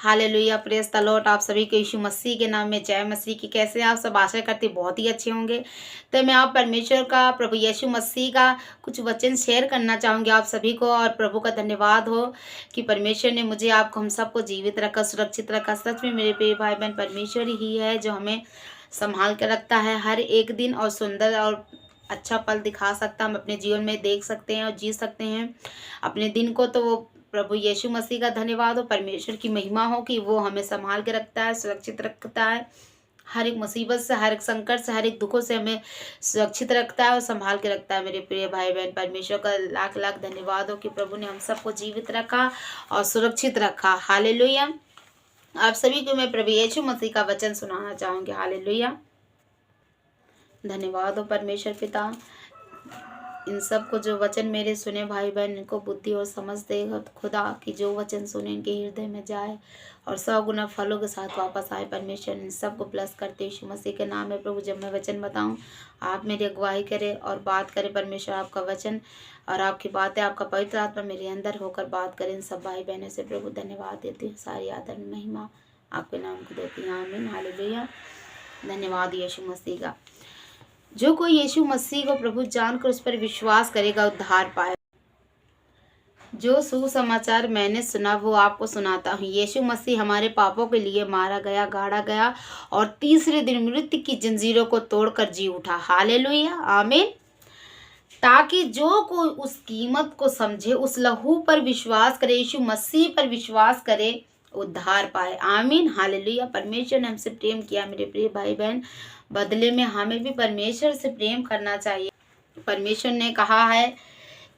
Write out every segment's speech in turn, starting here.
Hallelujah, praise the Lord. आप सभी को यीशु मसीह के नाम में जय मसीह की। कैसे हैं आप सब? आशा करती बहुत ही अच्छे होंगे। तो मैं आप परमेश्वर का, प्रभु यीशु मसीह का कुछ वचन शेयर करना चाहूँगी आप सभी को। और प्रभु का धन्यवाद हो कि परमेश्वर ने मुझे, आपको, हम सबको जीवित रखा, सुरक्षित रखा। सच में मेरे प्रिय भाई बहन, परमेश्वर ही है जो हमें संभाल कर रखता है हर एक दिन, और सुंदर और अच्छा पल दिखा सकता, हम अपने जीवन में देख सकते हैं और जी सकते हैं अपने दिन को। तो वो प्रभु यीशु मसीह का धन्यवाद हो, परमेश्वर की महिमा हो कि वो हमें संभाल के रखता है, सुरक्षित रखता है। हर एक मुसीबत से, हर एक संकट से, हर एक दुखों से हमें सुरक्षित रखता है और संभाल के रखता है। मेरे प्रिय भाई बहन, परमेश्वर का लाख लाख धन्यवाद हो कि प्रभु ने हम सबको जीवित रखा और सुरक्षित रखा। हालेलुया। आप सभी को मैं प्रभु यीशु मसीह का वचन सुनाना चाहूँगी। हालेलुया। धन्यवाद हो परमेश्वर पिता, इन सब को जो वचन मेरे सुने भाई बहन, इनको बुद्धि और समझ देगा खुदा, कि जो वचन सुने इनके हृदय में जाए और 100 गुना फलों के साथ वापस आए। परमेश्वर इन सबको ब्लेस करते यीशु मसीह के नाम में। प्रभु, जब मैं वचन बताऊं, आप मेरी अगुवाई करें और बात करें। परमेश्वर, आपका वचन और आपकी बातें, आपका पवित्र आत्मा मेरे अंदर होकर बात करें इन सब भाई बहनों से। प्रभु, धन्यवाद देती हूँ, सारी आदर महिमा आपके नाम को देती हूँ। आमीन। हालेलुया। धन्यवाद यीशु मसीह का। जो कोई यीशु मसीह को प्रभु जानकर उस पर विश्वास करेगा, उद्धार पाएगा। जो सुसमाचार मैंने सुना वो आपको सुनाता हूँ। यीशु मसीह हमारे पापों के लिए मारा गया, गाड़ा गया और तीसरे दिन मृत्यु की जंजीरों को तोड़कर जी उठा। हालेलुया। आमीन। ताकि जो कोई उस कीमत को समझे, उस लहू पर विश्वास करे, यीशु मसीह पर विश्वास करे, उद्धार पाए। आमीन। हालेलुया। परमेश्वर ने हमसे प्रेम किया मेरे प्रिय भाई बहन, बदले में हमें भी परमेश्वर से प्रेम करना चाहिए। परमेश्वर ने कहा है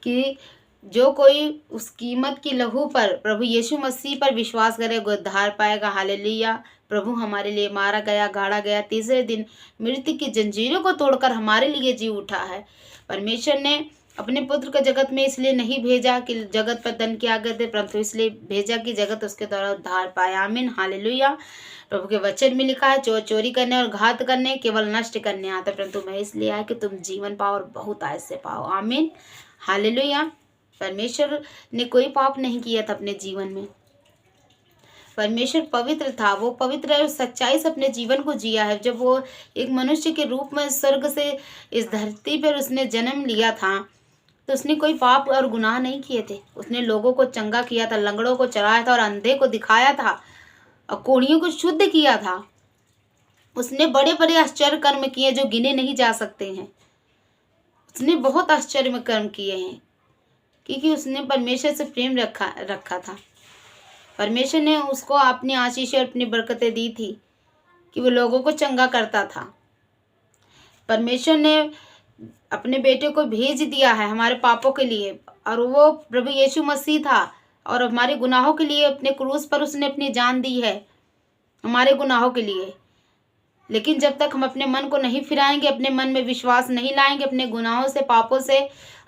कि जो कोई उस कीमत की लहू पर, प्रभु यीशु मसीह पर विश्वास करेगा, उद्धार पाएगा। हालेलुया। प्रभु हमारे लिए मारा गया, गाड़ा गया, तीसरे दिन मृत्यु की जंजीरों को तोड़कर हमारे लिए जी उठा है। परमेश्वर ने अपने पुत्र को जगत में इसलिए नहीं भेजा कि जगत पर दंड की आज्ञा दे, परंतु इसलिए भेजा कि जगत उसके द्वारा उद्धार पाए। आमीन। हालेलुया। प्रभु के वचन में लिखा है, चोरी करने और घात करने, केवल नष्ट करने आता, परंतु मैं इसलिए आया कि तुम जीवन पाओ और बहुत आय से पाओ। आमीन। हालेलुया। परमेश्वर ने कोई पाप नहीं किया था अपने जीवन में। परमेश्वर पवित्र था, वो पवित्र और सच्चाई से अपने जीवन को जिया है। जब वो एक मनुष्य के रूप में स्वर्ग से इस धरती पर उसने जन्म लिया था, तो उसने कोई पाप और गुनाह नहीं किए थे। उसने लोगों को चंगा किया था, लंगड़ों को चलाया था और अंधे को दिखाया था और कोढ़ियों को शुद्ध किया था। उसने बड़े बड़े आश्चर्य कर्म किए जो गिने नहीं जा सकते हैं। उसने बहुत आश्चर्य कर्म किए हैं क्योंकि उसने परमेश्वर से प्रेम रखा था। परमेश्वर ने उसको अपनी आशीष और अपनी बरकतें दी थी कि वो लोगों को चंगा करता था। परमेश्वर ने अपने बेटे को भेज दिया है हमारे पापों के लिए, और वो प्रभु यीशु मसीह था और हमारे गुनाहों के लिए अपने क्रूस पर उसने अपनी जान दी है हमारे गुनाहों के लिए। लेकिन जब तक हम अपने मन को नहीं फिराएंगे, अपने मन में विश्वास नहीं लाएंगे, अपने गुनाहों से, पापों से,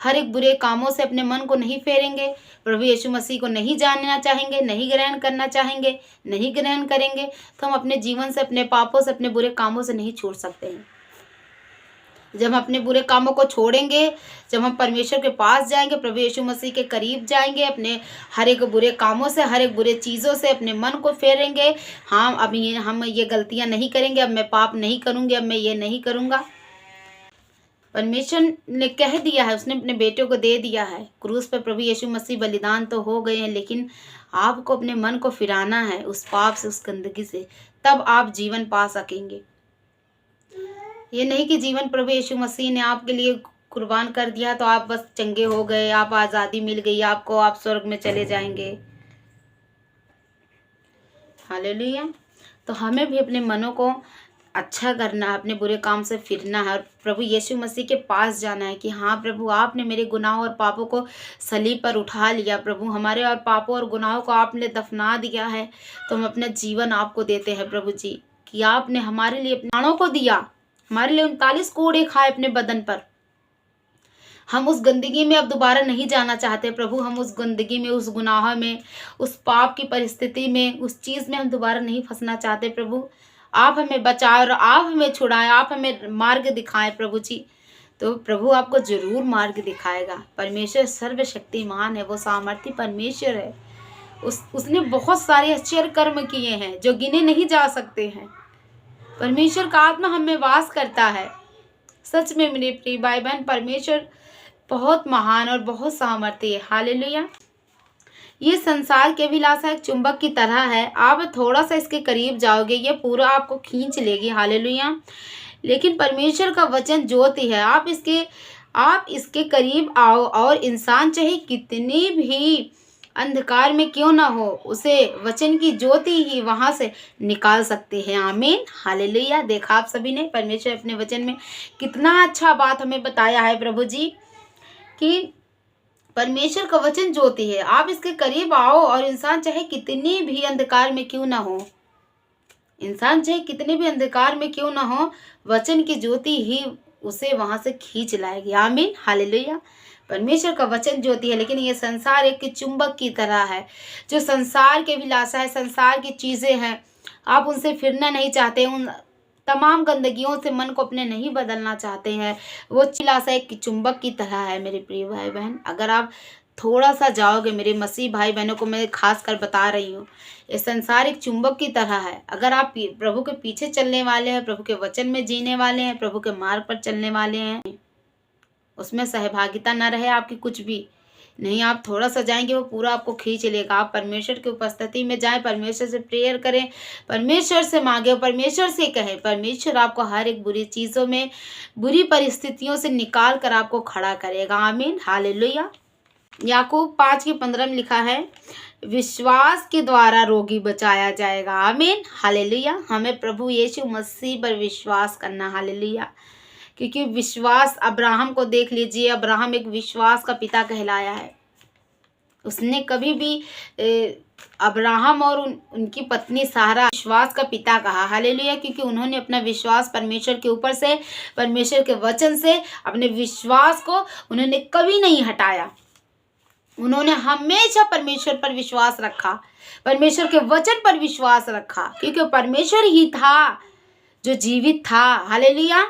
हर एक बुरे कामों से अपने मन को नहीं फेरेंगे, प्रभु यीशु मसीह को नहीं जानना चाहेंगे, नहीं ग्रहण करना चाहेंगे, नहीं ग्रहण करेंगे, तो हम अपने जीवन से, अपने पापों से, अपने बुरे कामों से नहीं छूट सकते हैं। जब हम अपने बुरे कामों को छोड़ेंगे, जब हम परमेश्वर के पास जाएंगे, प्रभु यीशु मसीह के करीब जाएंगे, अपने हर एक बुरे कामों से, हर एक बुरे चीज़ों से अपने मन को फेरेंगे। हाँ, अब हम ये गलतियां नहीं करेंगे, अब मैं पाप नहीं करूँगी, अब मैं ये नहीं करूँगा। परमेश्वर ने कह दिया है, उसने अपने बेटे को दे दिया है क्रूस पर। प्रभु यीशु मसीह बलिदान तो हो गए हैं, लेकिन आपको अपने मन को फिराना है उस पाप से, उस गंदगी से, तब आप जीवन पा सकेंगे। ये नहीं कि जीवन प्रभु यीशु मसीह ने आपके लिए कुर्बान कर दिया तो आप बस चंगे हो गए, आप आज़ादी मिल गई आपको, आप स्वर्ग में चले जाएंगे। हालेलुया। तो हमें भी अपने मनों को अच्छा करना है, अपने बुरे काम से फिरना है और प्रभु यीशु मसीह के पास जाना है कि हाँ प्रभु, आपने मेरे गुनाहों और पापों को सलीब पर उठा लिया। प्रभु, हमारे और पापों और गुनाहों को आपने दफना दिया है, तो हम अपना जीवन आपको देते हैं प्रभु जी, कि आपने हमारे लिए अपने प्राणों को दिया, हमारे लिए 39 कोड़े खाए अपने बदन पर। हम उस गंदगी में अब दोबारा नहीं जाना चाहते प्रभु। हम उस गंदगी में, उस गुनाह में, उस पाप की परिस्थिति में, उस चीज़ में हम दोबारा नहीं फंसना चाहते प्रभु। आप हमें बचाएं और आप हमें छुड़ाएं, आप हमें मार्ग दिखाएं प्रभु जी। तो प्रभु आपको जरूर मार्ग दिखाएगा। परमेश्वर सर्वशक्तिमान है, वो सामर्थी परमेश्वर है, उसने बहुत सारे आश्चर्य कर्म किए हैं जो गिने नहीं जा सकते हैं। परमेश्वर का आत्मा हमें वास करता है। सच में मेरे प्रिय भाई बहन, परमेश्वर बहुत महान और बहुत सामर्थ्य है। हालेलुया। ये संसार की अभिलाषा एक चुंबक की तरह है। आप थोड़ा सा इसके करीब जाओगे, ये पूरा आपको खींच लेगी। हालेलुया। लेकिन परमेश्वर का वचन ज्योति है। आप इसके करीब आओ और इंसान चाहे कितनी भी अंधकार में क्यों ना हो, उसे वचन की ज्योति ही वहां से निकाल सकते हैं। आमीन। हालेलुया। देखा आप सभी ने, परमेश्वर अपने वचन में कितना अच्छा बात हमें बताया है प्रभु जी, कि परमेश्वर का वचन ज्योति है। आप इसके करीब आओ और इंसान चाहे कितनी भी अंधकार में क्यों ना हो, इंसान चाहे कितने भी अंधकार में क्यों ना हो, वचन की ज्योति ही उसे वहां से खींच लाएगी। आमीन। हालेलुया। परमेश्वर का वचन ज्योति है, लेकिन ये संसार एक चुंबक की तरह है। जो संसार के अभिलाषा है, संसार की चीजें हैं, आप उनसे फिरना नहीं चाहते, उन तमाम गंदगियों से मन को अपने नहीं बदलना चाहते हैं। वो अभिलाषा एक चुंबक की तरह है मेरे प्रिय भाई बहन। अगर आप थोड़ा सा जाओगे, मेरे मसीह भाई बहनों को मैं खास कर बता रही हूँ, ये संसार एक चुंबक की तरह है। अगर आप प्रभु के पीछे चलने वाले हैं, प्रभु के वचन में जीने वाले हैं, प्रभु के मार्ग पर चलने वाले हैं, उसमें सहभागिता न रहे आपकी कुछ भी नहीं, आप थोड़ा सा जाएंगे वो पूरा आपको खींच लेगा। आप परमेश्वर की उपस्थिति में जाएं, परमेश्वर से प्रेयर करें, परमेश्वर से मांगे, परमेश्वर से कहें। परमेश्वर आपको हर एक बुरी चीज़ों में, बुरी परिस्थितियों से निकाल कर आपको खड़ा करेगा। आमीन। हालेलुया। याकूब 5:15 में लिखा है, विश्वास के द्वारा रोगी बचाया जाएगा। आमीन। हालेलुया। हमें प्रभु यीशु मसीह पर विश्वास करना। हालेलुया। क्योंकि विश्वास, अब्राहम को देख लीजिए, अब्राहम एक विश्वास का पिता कहलाया है। उसने कभी भी अब्राहम और उनकी पत्नी सारा विश्वास का पिता कहा। हालेलुया। क्योंकि उन्होंने अपना विश्वास परमेश्वर के ऊपर से, परमेश्वर के वचन से अपने विश्वास को उन्होंने कभी नहीं हटाया। उन्होंने हमेशा परमेश्वर पर विश्वास रखा, परमेश्वर के वचन पर विश्वास रखा, क्योंकि परमेश्वर ही था जो जीवित था। हालेलुया।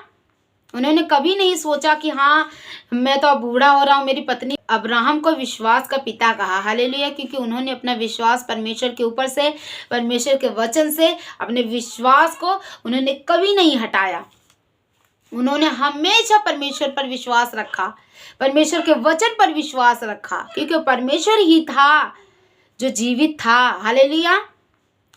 उन्होंने कभी नहीं सोचा कि हाँ मैं तो अब बूढ़ा हो रहा हूँ, मेरी पत्नी। अब्राहम को विश्वास का पिता कहा। हालेलुया। क्योंकि उन्होंने अपना विश्वास परमेश्वर के ऊपर से, परमेश्वर के वचन से अपने विश्वास को उन्होंने कभी नहीं हटाया। उन्होंने हमेशा परमेश्वर पर विश्वास रखा, परमेश्वर के वचन पर विश्वास रखा, क्योंकि परमेश्वर ही था जो जीवित था। हालेलुया।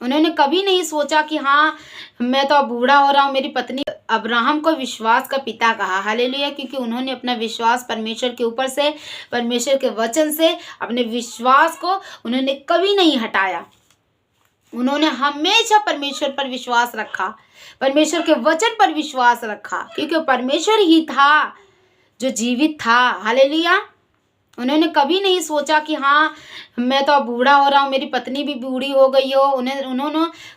उन्होंने कभी नहीं सोचा कि हाँ मैं तो अब बूढ़ा हो रहा हूँ, मेरी पत्नी। अब्राहम को विश्वास का पिता कहा। हालेलुया। क्योंकि उन्होंने अपना विश्वास परमेश्वर के ऊपर से, परमेश्वर के वचन से अपने विश्वास को उन्होंने कभी नहीं हटाया। उन्होंने हमेशा परमेश्वर पर विश्वास रखा, परमेश्वर के वचन पर विश्वास रखा, क्योंकि परमेश्वर ही था जो जीवित था। हालेलुया। उन्होंने कभी नहीं सोचा कि हाँ मैं तो अब बूढ़ा हो रहा हूँ, मेरी पत्नी भी बूढ़ी हो गई हो।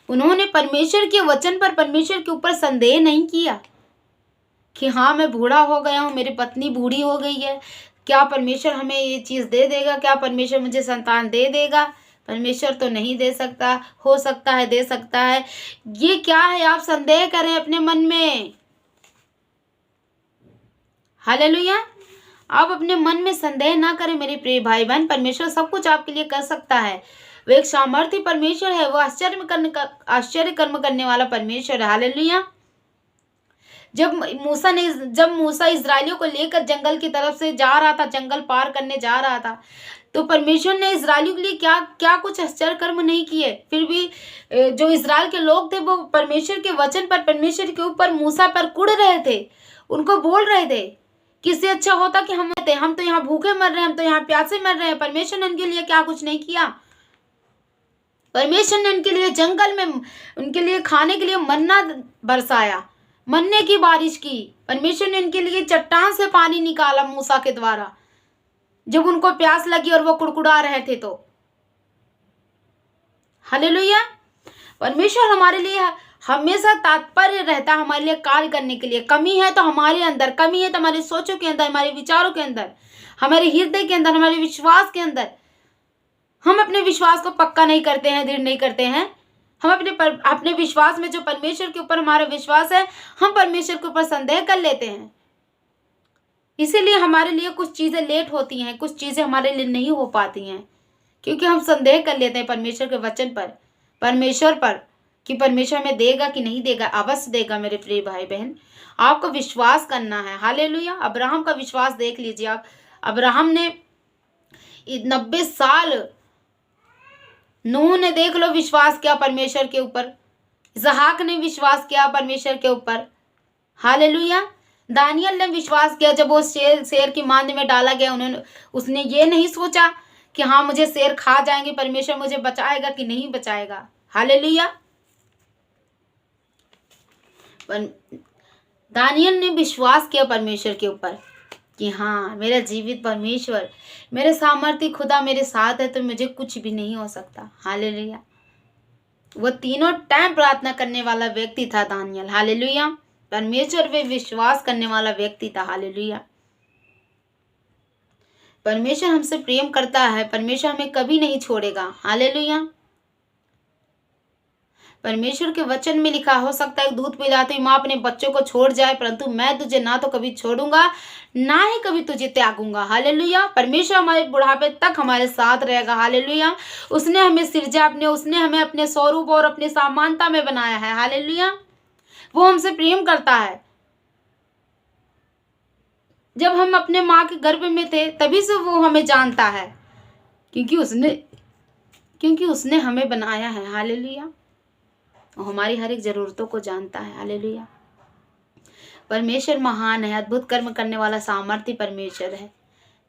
उन्होंने परमेश्वर के वचन पर, परमेश्वर के ऊपर संदेह नहीं किया कि हाँ मैं बूढ़ा हो गया हूँ, मेरी पत्नी बूढ़ी हो गई है, क्या परमेश्वर हमें ये चीज़ दे देगा, क्या परमेश्वर मुझे संतान दे देगा। परमेश्वर तो नहीं दे सकता, हो सकता है दे सकता है। ये क्या है, आप संदेह करें अपने मन में। हालेलुया। आप अपने मन में संदेह ना करें मेरे प्रिय भाई बहन। परमेश्वर सब कुछ आपके लिए कर सकता है। वो एक सामर्थ्य परमेश्वर है, वो आश्चर्य कर्म करने वाला परमेश्वर है। हालेलुया। जब मूसा इजराइलियों को लेकर जंगल की तरफ से जा रहा था, जंगल पार करने जा रहा था, तो परमेश्वर ने इजराइलियों के लिए क्या क्या कुछ आश्चर्य कर्म नहीं किए। फिर भी जो इजराइल के लोग थे वो परमेश्वर के वचन पर, परमेश्वर के ऊपर, मूसा पर कुड़ रहे थे। उनको बोल रहे थे कि इससे अच्छा होता कि हम तो यहाँ भूखे मर रहे हैं, हम तो यहाँ प्यासे मर रहे हैं। परमेश्वर ने उनके लिए क्या कुछ नहीं किया। परमेश्वर ने उनके लिए जंगल में उनके लिए खाने के लिए मन्ना बरसाया, मन्ने की बारिश की। परमेश्वर ने उनके लिए चट्टान से पानी निकाला मूसा के द्वारा, जब उनको प्यास लगी और वो कुड़कुड़ा रहे थे तो। हालेलुया। परमेश्वर हमारे लिए हमेशा तात्पर्य रहता है, हमारे लिए कार्य करने के लिए। कमी है तो हमारे अंदर, कमी है तो हमारे सोचों के अंदर, हमारे विचारों के अंदर, हमारे हृदय के अंदर, हमारे विश्वास के अंदर। हम अपने विश्वास को पक्का नहीं करते हैं, दृढ़ नहीं करते हैं। हम अपने विश्वास में, जो परमेश्वर के ऊपर हमारा विश्वास है, हम परमेश्वर के ऊपर संदेह कर लेते हैं। इसीलिए हमारे लिए कुछ चीज़ें लेट होती हैं, कुछ चीज़ें हमारे लिए नहीं हो पाती हैं, क्योंकि हम संदेह कर लेते हैं परमेश्वर के वचन पर, परमेश्वर पर, कि परमेश्वर हमें देगा कि नहीं देगा। अवश्य देगा मेरे प्रिय भाई बहन, आपको विश्वास करना है। हालेलुया। अब्राहम का विश्वास देख लीजिए आप। अब्राहम ने 90 साल, नूह ने देख लो विश्वास किया परमेश्वर के ऊपर, इसहाक ने विश्वास किया परमेश्वर के ऊपर। हालेलुया। दानियल ने विश्वास किया, जब वो शेर की मांद में डाला गया, उसने ये नहीं सोचा कि हाँ मुझे शेर खा जाएंगे, परमेश्वर मुझे बचाएगा कि नहीं बचाएगा। हालेलुया। दानियल ने विश्वास किया परमेश्वर के ऊपर कि हाँ मेरा जीवित परमेश्वर, मेरे सामर्थ्य खुदा मेरे साथ है तो मुझे कुछ भी नहीं हो सकता। हालेलुया। वो तीनों टाइम प्रार्थना करने वाला व्यक्ति था दानियल। हालेलुया। परमेश्वर पे विश्वास करने वाला व्यक्ति था। हालेलुया। परमेश्वर हमसे प्रेम करता है, परमेश्वर हमें कभी नहीं छोड़ेगा। हालेलुया। परमेश्वर के वचन में लिखा, हो सकता है दूध पिलाती हुई माँ अपने बच्चों को छोड़ जाए, परंतु मैं तुझे ना तो कभी छोड़ूंगा ना ही कभी तुझे त्यागूंगा। हालेलुया। परमेश्वर हमारे बुढ़ापे तक हमारे साथ रहेगा। हालेलुया। उसने हमें सिरजा उसने हमें अपने स्वरूप और अपने समानता में बनाया है। हालेलुया। वो हमसे प्रेम करता है। जब हम अपने माँ के गर्भ में थे तभी से वो हमें जानता है, क्योंकि उसने हमें बनाया है। हालेलुया। हमारी हर एक जरूरतों को जानता है। हालेलुया। परमेश्वर महान है, अद्भुत कर्म करने वाला सामर्थ्य परमेश्वर है।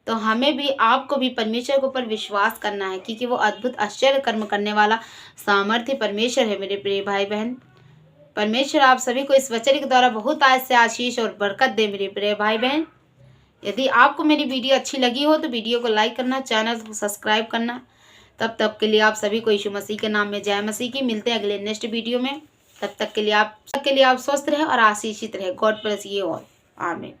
तो हमें भी, आपको भी परमेश्वर के ऊपर विश्वास करना है, क्योंकि वो अद्भुत आश्चर्य कर्म करने वाला सामर्थ्य परमेश्वर है। मेरे प्रिय भाई बहन, परमेश्वर आप सभी को इस वचन के द्वारा बहुत आज से आशीष और बरकत दे। मेरे प्रिय भाई बहन, यदि आपको मेरी वीडियो अच्छी लगी हो तो वीडियो को लाइक करना, चैनल को सब्सक्राइब करना। तब तक के लिए आप सभी को यीशु मसीह के नाम में जय मसीह की। मिलते हैं अगले नेक्स्ट वीडियो में। तब तक के लिए आप स्वस्थ रहे और आशीषित रहे। God bless you all. आमीन।